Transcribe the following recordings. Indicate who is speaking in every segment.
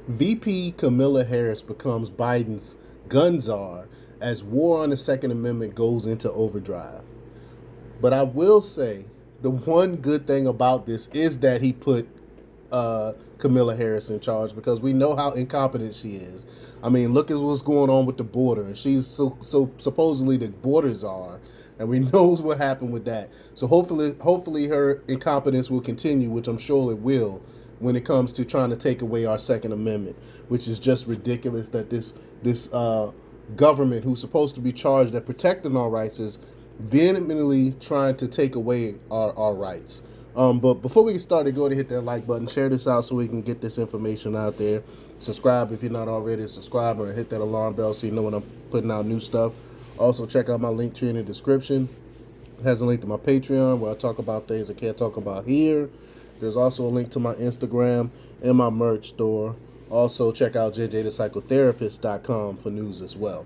Speaker 1: VP Kamala Harris becomes Biden's gun czar as war on the Second Amendment goes into overdrive. But I will say the one good thing about this is that he put Kamala Harris in charge because we know how incompetent she is. I mean, look at what's going on with the border, and she's so supposedly the border czar, and we knows what happened with that. So hopefully her incompetence will continue, which I'm sure it will, when it comes to trying to take away our Second Amendment, which is just ridiculous that this government who's supposed to be charged at protecting our rights is vehemently trying to take away our rights. But before we get started, go ahead and hit that like button, share this out so we can get this information out there. Subscribe if you're not already a subscriber, and hit that alarm bell so you know when I'm putting out new stuff. Also, check out my link tree in the description. It has a link to my Patreon where I talk about things I can't talk about here. There's also a link to my Instagram and my merch store. Also, check out jjthepsychotherapist.com for news as well.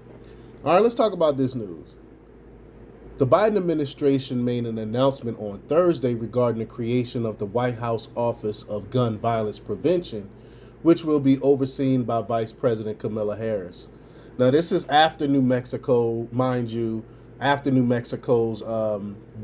Speaker 1: All right, let's talk about this news. The Biden administration made an announcement on Thursday regarding the creation of the White House Office of Gun Violence Prevention, which will be overseen by Vice President Kamala Harris. Now, this is after New Mexico, mind you, after New Mexico's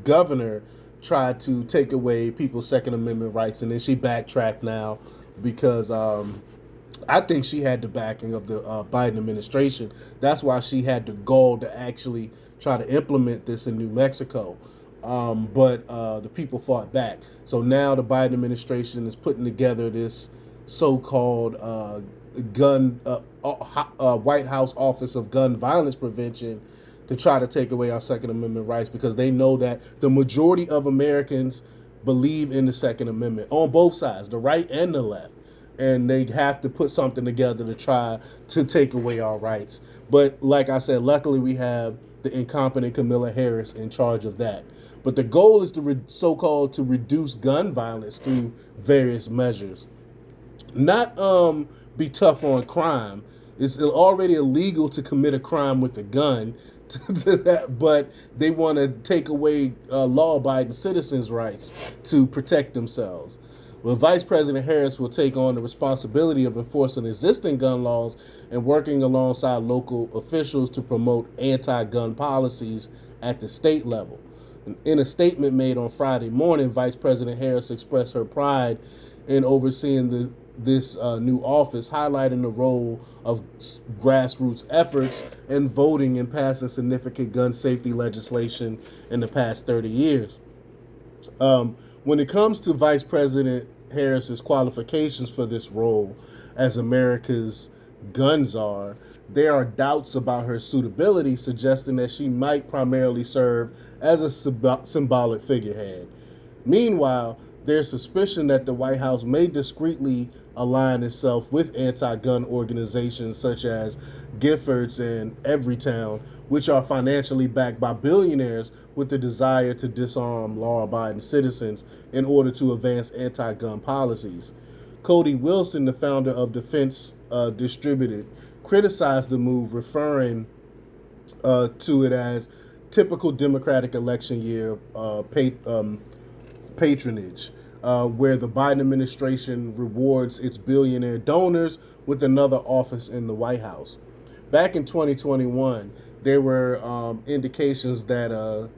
Speaker 1: governor tried to take away people's Second Amendment rights, and then she backtracked now because I think she had the backing of the Biden administration. That's why she had the gall to actually try to implement this in New Mexico. But the people fought back. So now the Biden administration is putting together this so-called White House Office of Gun Violence Prevention to try to take away our Second Amendment rights because they know that the majority of Americans believe in the Second Amendment on both sides, the right and the left. And they have to put something together to try to take away our rights. But like I said, luckily we have the incompetent Kamala Harris in charge of that. But the goal is to so-called to reduce gun violence through various measures. Not be tough on crime. It's already illegal to commit a crime with a gun, to that, but they want to take away law-abiding citizens' rights to protect themselves. Well, Vice President Harris will take on the responsibility of enforcing existing gun laws and working alongside local officials to promote anti-gun policies at the state level. In a statement made on Friday morning, Vice President Harris expressed her pride in overseeing this new office, highlighting the role of grassroots efforts and voting and passing significant gun safety legislation in the past 30 years. When it comes to Vice President Harris's qualifications for this role as America's gun czar, there are doubts about her suitability, suggesting that she might primarily serve as a symbolic figurehead. Meanwhile, there's suspicion that the White House may discreetly align itself with anti-gun organizations such as Giffords and Everytown, which are financially backed by billionaires with the desire to disarm law-abiding citizens in order to advance anti-gun policies. Cody Wilson, the founder of Defense Distributed, criticized the move, referring to it as typical Democratic election year patronage, where the Biden administration rewards its billionaire donors with another office in the White House. Back in 2021, there were indications that a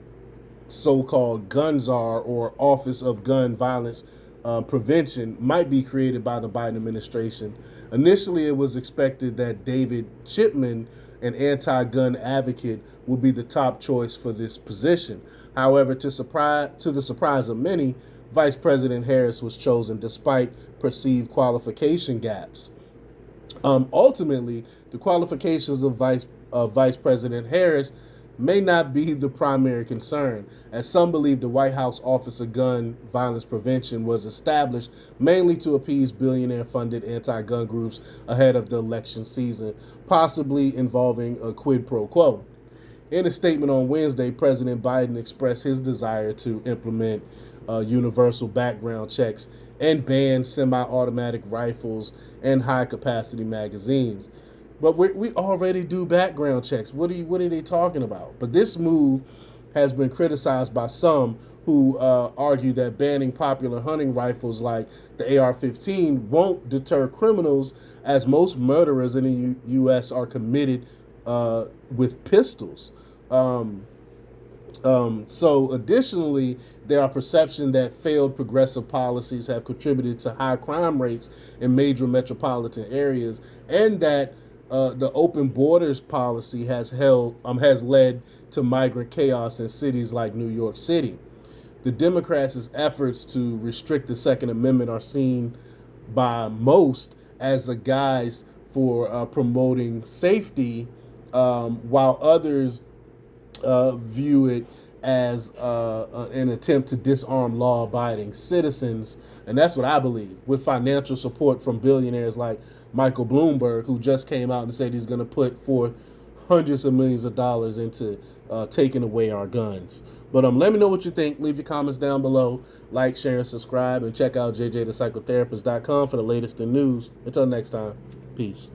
Speaker 1: so-called gun czar or Office of Gun Violence Prevention might be created by the Biden administration. Initially, it was expected that David Chipman, an anti-gun advocate, would be the top choice for this position. However, to the surprise of many, Vice President Harris was chosen despite perceived qualification gaps. Ultimately, the qualifications of Vice President Harris may not be the primary concern, as some believe the White House Office of Gun Violence Prevention was established mainly to appease billionaire-funded anti-gun groups ahead of the election season, possibly involving a quid pro quo. In a statement on Wednesday, President Biden expressed his desire to implement universal background checks and ban semi-automatic rifles and high-capacity magazines. But we already do background checks. What are they talking about? But this move has been criticized by some who argue that banning popular hunting rifles like the AR-15 won't deter criminals, as most murderers in the U.S. are committed with pistols. So additionally, there are perceptions that failed progressive policies have contributed to high crime rates in major metropolitan areas, and that the open borders policy has led to migrant chaos in cities like New York City. The Democrats' efforts to restrict the Second Amendment are seen by most as a guise for promoting safety, while others view it as an attempt to disarm law-abiding citizens. And that's what I believe, with financial support from billionaires like Michael Bloomberg, who just came out and said he's going to put forth hundreds of millions of dollars into taking away our guns. But let me know what you think. Leave your comments down below. Like, share, and subscribe. And check out jjthepsychotherapist.com for the latest in news. Until next time, peace.